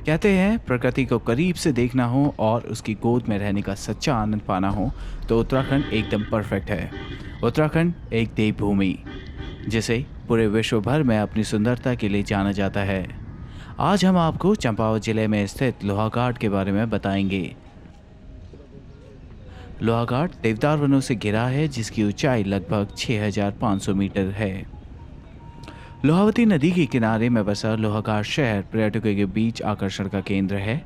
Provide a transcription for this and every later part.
कहते हैं प्रकृति को करीब से देखना हो और उसकी गोद में रहने का सच्चा आनंद पाना हो तो उत्तराखंड एकदम परफेक्ट है। उत्तराखंड एक देवभूमि जिसे पूरे विश्व भर में अपनी सुंदरता के लिए जाना जाता है। आज हम आपको चंपावत जिले में स्थित लोहाघाट के बारे में बताएंगे। लोहाघाट देवदार वनों से घिरा है जिसकी ऊंचाई लगभग 6500 मीटर है। लोहावती नदी के किनारे में बसा लोहाघाट शहर पर्यटकों के बीच आकर्षण का केंद्र है।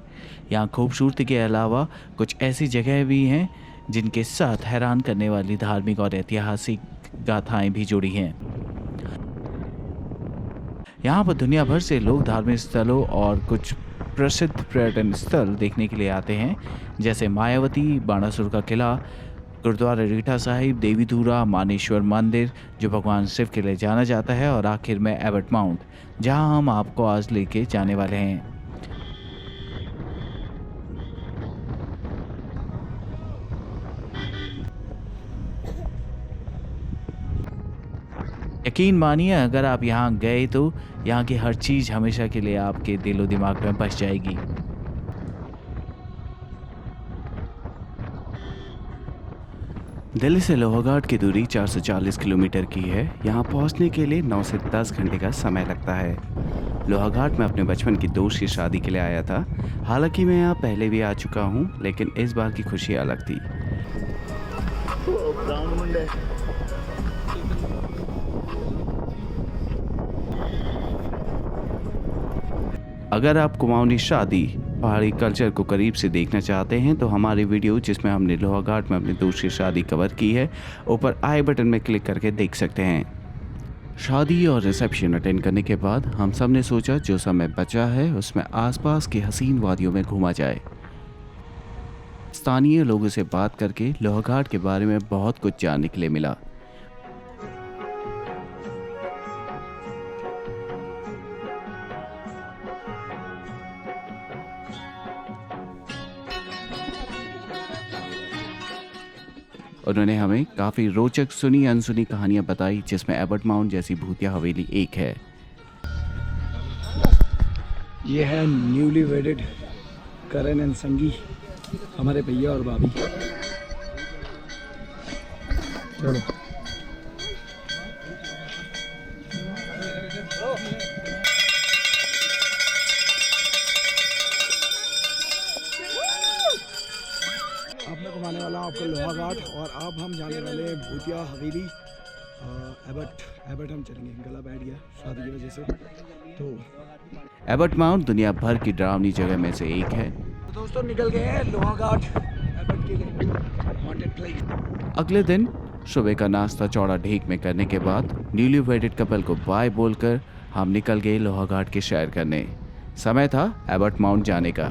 यहाँ खूबसूरती के अलावा कुछ ऐसी जगह भी हैं जिनके साथ हैरान करने वाली धार्मिक और ऐतिहासिक गाथाएं भी जुड़ी हैं। यहाँ पर दुनिया भर से लोग धार्मिक स्थलों और कुछ प्रसिद्ध पर्यटन स्थल देखने के लिए आते हैं, जैसे मायावती, बाणासुर का किला, गुरुद्वारा रीठा साहिब, देवीधुरा, मानेश्वर मंदिर जो भगवान शिव के लिए जाना जाता है, और आखिर में एबट माउंट जहां हम आपको आज लेके जाने वाले हैं। यकीन मानिए अगर आप यहाँ गए तो यहाँ की हर चीज़ हमेशा के लिए आपके दिलो दिमाग में बस जाएगी। दिल्ली से लोहाघाट की दूरी 440 किलोमीटर की है। यहाँ पहुँचने के लिए 9 से 10 घंटे का समय लगता है। लोहाघाट में अपने बचपन की दोस्त की शादी के लिए आया था। हालांकि मैं यहाँ पहले भी आ चुका हूँ, लेकिन इस बार की खुशी अलग थी। अगर आप कुमाऊनी शादी पहाड़ी कल्चर को करीब से देखना चाहते हैं तो हमारी वीडियो जिसमें हमने लोहाघाट में अपनी दोस्त की शादी कवर की है, ऊपर आई बटन में क्लिक करके देख सकते हैं। शादी और रिसेप्शन अटेंड करने के बाद हम सब ने सोचा जो समय बचा है उसमें आसपास की हसीन वादियों में घूमा जाए। स्थानीय लोगों से बात करके लोहाघाट के बारे में बहुत कुछ जानने के लिए मिला। उन्होंने हमें काफ़ी रोचक सुनी अनसुनी कहानियां बताई, जिसमें एबट माउंट जैसी भूतिया हवेली एक है। ये है न्यूली वेडेड करण एंड संगी, हमारे भैया और भाभी। चलो आपने घुमाने वाला आपको लोहाघाट, और अब हम जाने वाले हैं भूतिया हवेली। एबट हम चलेंगे, गला बैठ गया शादी की वजह से। तो एबट माउंट दुनिया भर की डरावनी जगह में से एक है। तो दोस्तों निकल गए हैं लोहाघाट एबट के लिए, हॉन्टेड प्लेस। अगले दिन सुबह का नाश्ता चौड़ा ढीक में करने के बाद न्यूली वेडेड कपल को बाय बोलकर हम निकल गए लोहाघाट की सैर करने। समय था एबट माउंट जाने का।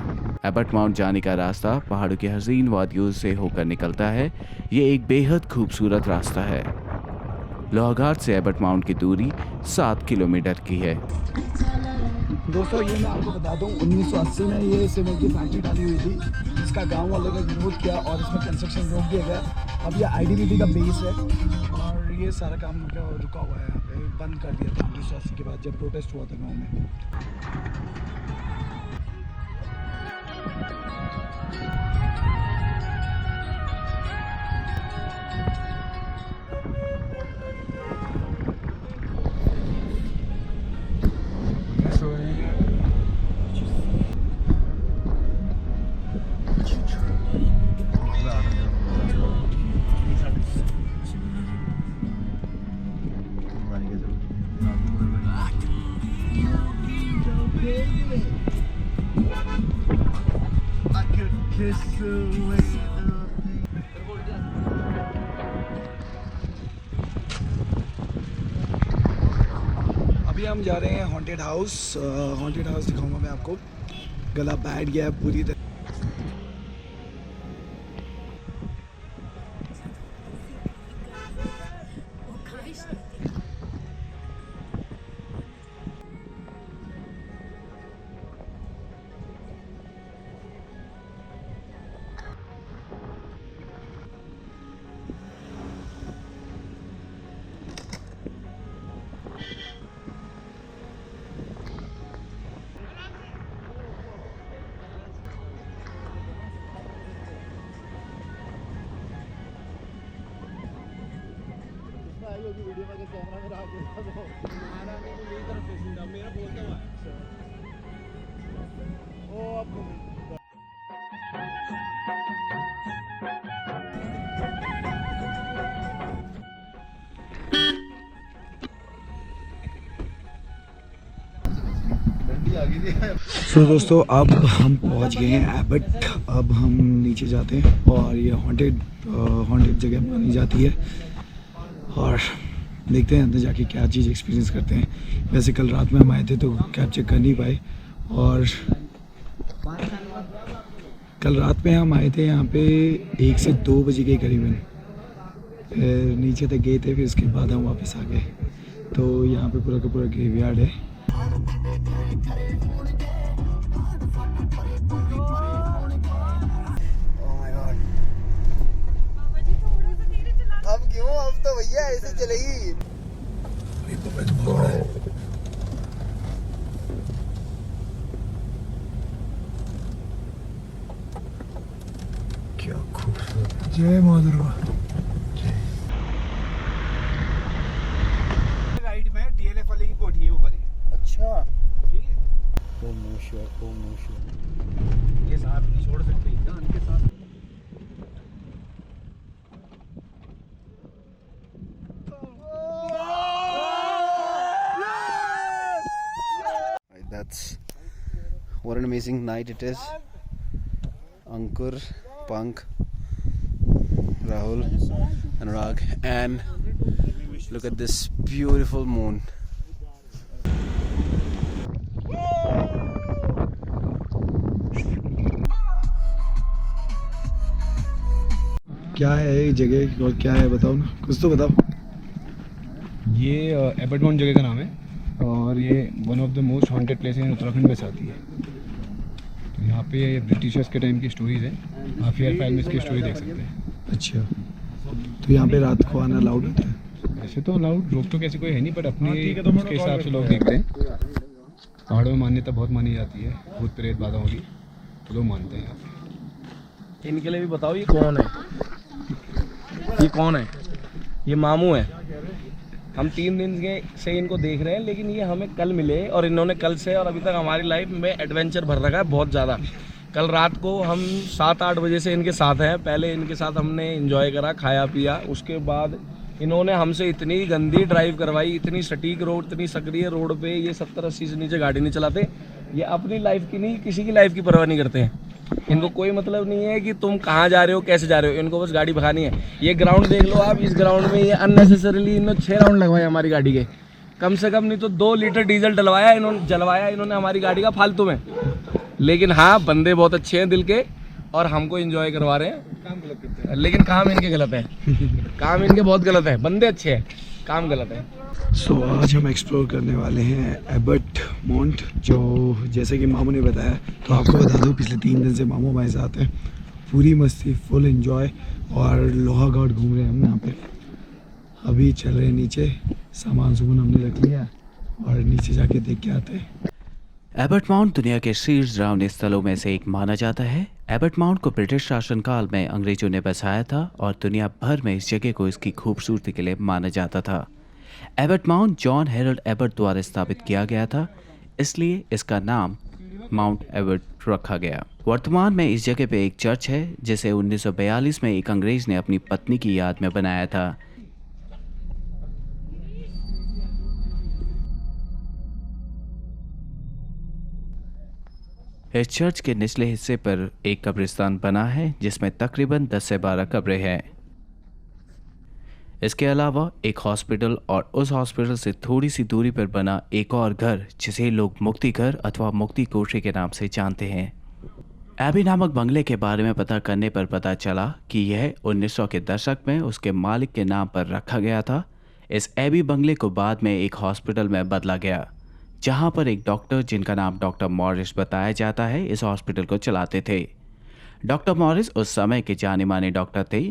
एबट माउंट जाने का रास्ता पहाड़ों की हसीन वादियों से होकर निकलता है। ये एक बेहद खूबसूरत रास्ता है। लोहाघाट से एबट माउंट की दूरी 7 किलोमीटर की है। दोस्तों ये मैं आपको बता दूं, 1980 में ये सीमेंट की फैक्ट्री डाली हुई थी। इसका गांव वालों ने विरोध किया और इसमें कंस्ट्रक्शन रोक दिया गया। अब ये आईटीबीपी का बेस है और ये सारा काम रुका हुआ है, यहाँ पे बंद कर दिया था 1980 के बाद, जब प्रोटेस्ट हुआ था गाँव में। अभी हम जा रहे हैं हॉन्टेड हाउस। हॉन्टेड हाउस दिखाऊंगा मैं आपको। गला बैठ गया है पूरी तरह। होगी वीडियो में, कैमरा मेरा आगे था तो हमारा नहीं मेरी तरफ फेसिंग था, मेरा बोलता हुआ ओ अब सो दोस्तों अब हम पहुंच गए हैं एबट। अब हम नीचे जाते हैं और ये हॉन्टेड जगह मानी जाती है और देखते हैं अंदर जाके क्या चीज़ एक्सपीरियंस करते हैं। वैसे कल रात में हम आए थे तो कैप्चर कर नहीं पाए, और कल रात में हम आए थे यहाँ पे 1 से 2 बजे के करीबन, फिर नीचे तक गए थे, फिर उसके बाद हम वापस आ गए। तो यहाँ पे पूरा का पूरा ग्रेवयार्ड है। अब क्यों, अब तो भैया ऐसे चलेगी। क्या खूबसूरत। जय मां दुर्गा। राइट में डीएलएफ वाले की कोठी है ऊपर ही। अच्छा ठीक है। ओम नमः शिवाय, ओम नमः शिवाय। ये साथ नहीं छोड़ सकते क्या उनके साथ। That's what an amazing night it is. Ankur, Pank, Rahul, Anurag, and look at this beautiful moon. क्या है ये जगह और क्या है बताओ ना, कुछ तो बताओ। ये एबट माउंट जगह का नाम है और ये one of the most haunted place in Uttarakhand में से आती है। तो यहाँ पे ब्रिटिशर्स के टाइम की स्टोरीज है, आप फेयर फाइल में इसकी स्टोरी देख सकते हैं। अच्छा, तो यहाँ पे रात को आना अलाउड होता है? ऐसे तो अलाउड रोक तो कैसे कोई है नहीं, बट अपने उसके हिसाब से लोग देखते हैं। पहाड़ों में मान्यता बहुत मानी जाती है, भूत प्रेत बाधाओं की, तो लोग मानते हैं यहाँ पे। इनके लिए भी बताओ ये कौन है, ये कौन है? ये मामू है। हम 3 दिन से इनको देख रहे हैं, लेकिन ये हमें कल मिले और इन्होंने कल से और अभी तक हमारी लाइफ में एडवेंचर भर रखा है बहुत ज़्यादा। कल रात को हम 7-8 बजे से इनके साथ हैं। पहले इनके साथ हमने एंजॉय करा, खाया पिया। उसके बाद इन्होंने हमसे इतनी गंदी ड्राइव करवाई, इतनी सटीक रोड, इतनी सक्रिय रोड पे ये 70-80 से नीचे गाड़ी नहीं चलाते। ये अपनी लाइफ की नहीं, किसी की लाइफ की परवाह नहीं करते हैं। इनको कोई मतलब नहीं है कि तुम कहाँ जा रहे हो, कैसे जा रहे हो, इनको बस गाड़ी भगानी है। ये ग्राउंड देख लो आप, इस ग्राउंड में ये अननेसेसरीली इन्होंने 6 राउंड लगवाए हमारी गाड़ी के। कम से कम नहीं तो 2 लीटर डीजल जलवाया इन्होंने हमारी गाड़ी का फालतू में। लेकिन हाँ, बंदे बहुत अच्छे हैं दिल के और हमको एंजॉय करवा रहे हैं। काम गलत करते हैं, लेकिन काम इनके गलत है। काम इनके बहुत गलत है। बंदे अच्छे हैं, काम गलत है। सो आज हम एक्सप्लोर करने वाले हैं एबट माउंट, जो जैसे कि मामू ने बताया। तो आपको बता दूं, पिछले 3 दिन से मामू हमारे साथ हैं। पूरी मस्ती, फुल एंजॉय, और लोहागढ़ घूम रहे हैं हम यहाँ पे। अभी चल रहे हैं नीचे, सामान सुमान हमने रख लिया और नीचे जाके देख के आते हैं। एबट माउंट दुनिया के शीर्ष धार्मिक स्थलों में से एक माना जाता है। एबट माउंट को ब्रिटिश शासनकाल में अंग्रेजों ने बसाया था और दुनिया भर में इस जगह को इसकी खूबसूरती के लिए माना जाता था। Abbott Mount John Harold Abbott द्वारा स्थापित किया गया था, इसलिए इसका नाम माउंट एबट रखा गया। वर्तमान में इस जगह पे एक चर्च है, जिसे 1942 में एक अंग्रेज ने अपनी पत्नी की याद में बनाया था। इस चर्च के निचले हिस्से पर एक कब्रिस्तान बना है, जिसमें तकरीबन 10 से 12 कब्रें हैं। इसके अलावा एक हॉस्पिटल और उस हॉस्पिटल से थोड़ी सी दूरी पर बना एक और घर, जिसे लोग मुक्ति घर अथवा मुक्ति कोठरी के नाम से जानते हैं। एबी नामक बंगले के बारे में पता करने पर पता चला कि यह 1900 के दशक में उसके मालिक के नाम पर रखा गया था। इस एबी बंगले को बाद में एक हॉस्पिटल में बदला गया, जहां पर एक डॉक्टर, जिनका नाम डॉक्टर मॉरिस बताया जाता है, इस हॉस्पिटल को चलाते थे। डॉक्टर मॉरिस उस समय के जाने माने डॉक्टर थे।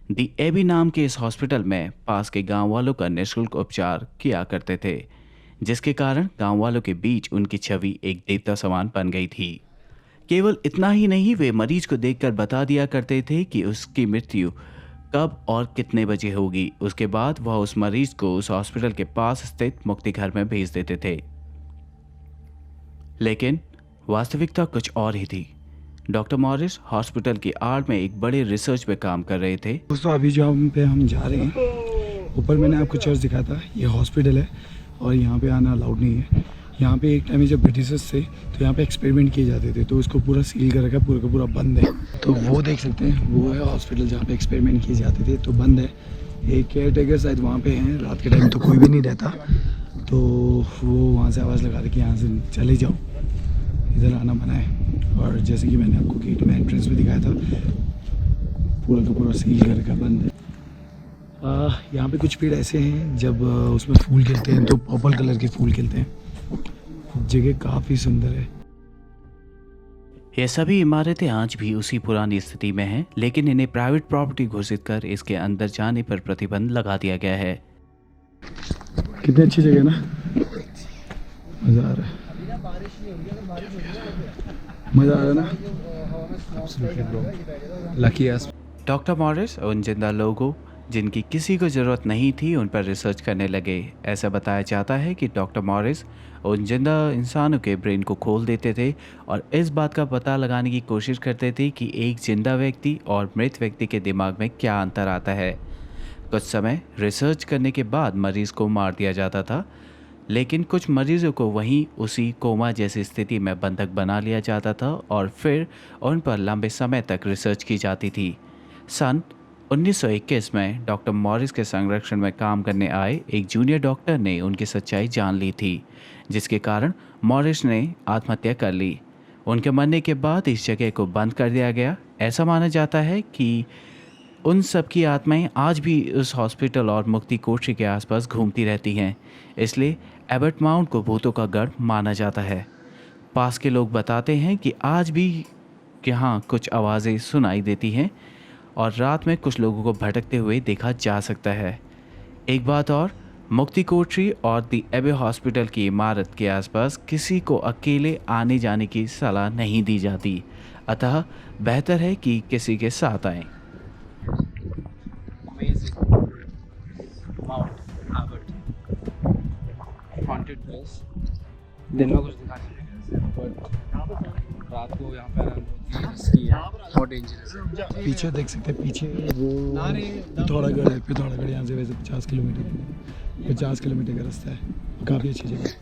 दी एबी नाम के इस हॉस्पिटल में पास के गांव वालों का निःशुल्क उपचार किया करते थे, जिसके कारण गांव वालों के बीच उनकी छवि एक देवता समान बन गई थी। केवल इतना ही नहीं, वे मरीज को देखकर बता दिया करते थे कि उसकी मृत्यु कब और कितने बजे होगी। उसके बाद वह उस मरीज को उस हॉस्पिटल के पास स्थित मुक्ति घर में भेज देते थे। लेकिन वास्तविकता कुछ और ही थी। डॉक्टर मॉरिस हॉस्पिटल की आड़ में एक बड़े रिसर्च पे काम कर रहे थे। दोस्तों अभी जो हम जा रहे हैं, ऊपर मैंने आपको चर्च दिखाया था, ये हॉस्पिटल है और यहाँ पे आना अलाउड नहीं है। यहाँ पे एक टाइम में जब ब्रिटिशर्स थे तो यहाँ पे एक्सपेरिमेंट किए जाते थे, तो उसको पूरा सील कर रखा है, पूरा का पूरा बंद है। तो वो देख सकते हैं, वो है हॉस्पिटल जहाँ पे एक्सपेरिमेंट किए जाते थे, तो बंद है। एक केयर टेकर शायद वहाँ पे हैं, रात के टाइम तो कोई भी नहीं रहता, तो वो वहाँ से आवाज़ लगा रहे कि यहाँ से चले जाओ, इधर आना मना है। और जैसे कि मैंने आपको गेट में एंट्रेंस में दिखाया था, पूरा का पूरा सील कर रखा बंद है। यहाँ पे कुछ पेड़ ऐसे हैं जब उसमें फूल खिलते हैं तो पर्पल कलर के फूल खिलते हैं। जगह काफ़ी सुंदर है। ये सभी इमारतें आज भी उसी पुरानी स्थिति में हैं, लेकिन इन्हें प्राइवेट प्रॉपर्टी घोषित कर इसके अंदर जाने पर प्रतिबंध लगा दिया गया है। कितनी अच्छी जगह ना, मज़ा आ रहा है, मज़ा आ रहा है ना। Lucky S. डॉक्टर मॉरिस उन जिंदा लोगों जिनकी किसी को ज़रूरत नहीं थी उन पर रिसर्च करने लगे। ऐसा बताया जाता है कि डॉक्टर मॉरिस उन जिंदा इंसानों के ब्रेन को खोल देते थे और इस बात का पता लगाने की कोशिश करते थे कि एक जिंदा व्यक्ति और मृत व्यक्ति के दिमाग में क्या अंतर आता है। कुछ समय रिसर्च करने के बाद मरीज़ को मार दिया जाता था, लेकिन कुछ मरीज़ों को वहीं उसी कोमा जैसी स्थिति में बंधक बना लिया जाता था और फिर उन पर लंबे समय तक रिसर्च की जाती थी। सन 1921 में डॉक्टर मॉरिस के संरक्षण में काम करने आए एक जूनियर डॉक्टर ने उनकी सच्चाई जान ली थी, जिसके कारण मॉरिस ने आत्महत्या कर ली। उनके मरने के बाद इस जगह को बंद कर दिया गया। ऐसा माना जाता है कि उन सब की आत्माएं आज भी उस हॉस्पिटल और मुक्ति कोठरी के आसपास घूमती रहती हैं, इसलिए एबट माउंट को भूतों का गढ़ माना जाता है। पास के लोग बताते हैं कि आज भी यहाँ कुछ आवाज़ें सुनाई देती हैं और रात में कुछ लोगों को भटकते हुए देखा जा सकता है। एक बात और, मुक्ति कोठरी और दी एबे हॉस्पिटल की इमारत के आसपास किसी को अकेले आने जाने की सलाह नहीं दी जाती, अतः बेहतर है कि किसी के साथ आएं। दिन में कुछ दिखा नहीं, रात को यहाँ पे रिस्की है, बहुत डेंजरस है। पीछे देख सकते हैं, पीछे वो पिथौरागढ़ है। पिथौरागढ़ यहाँ से वैसे 50 किलोमीटर का रास्ता है। काफ़ी अच्छी जगह है।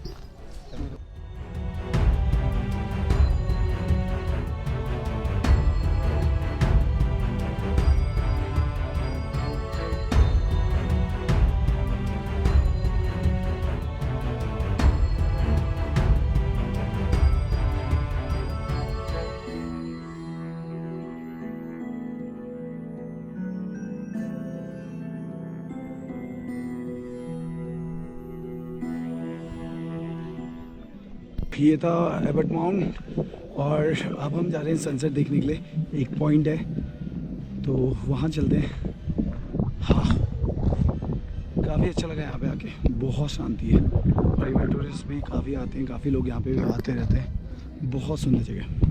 ये था एबट माउंट और अब हम जा रहे हैं सनसेट देखने के लिए। एक पॉइंट है तो वहाँ चलते हैं। हाँ, काफ़ी अच्छा लगा यहाँ पे आके, बहुत शांति है और इवन टूरिस्ट भी काफ़ी आते हैं, काफ़ी लोग यहाँ पे आते रहते हैं। बहुत सुंदर जगह।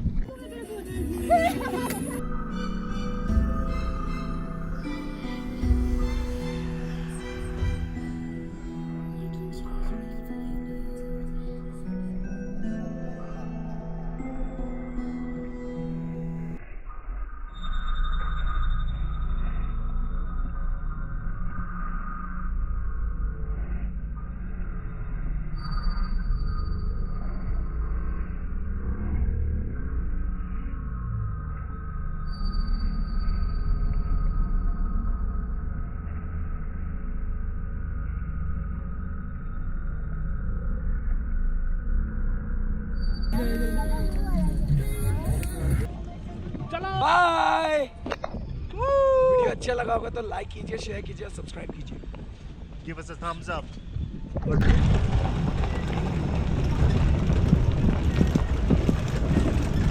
बाय। वीडियो अच्छा लगा होगा तो लाइक कीजिए, शेयर कीजिए, सब्सक्राइब कीजिए। Give us a thumbs up.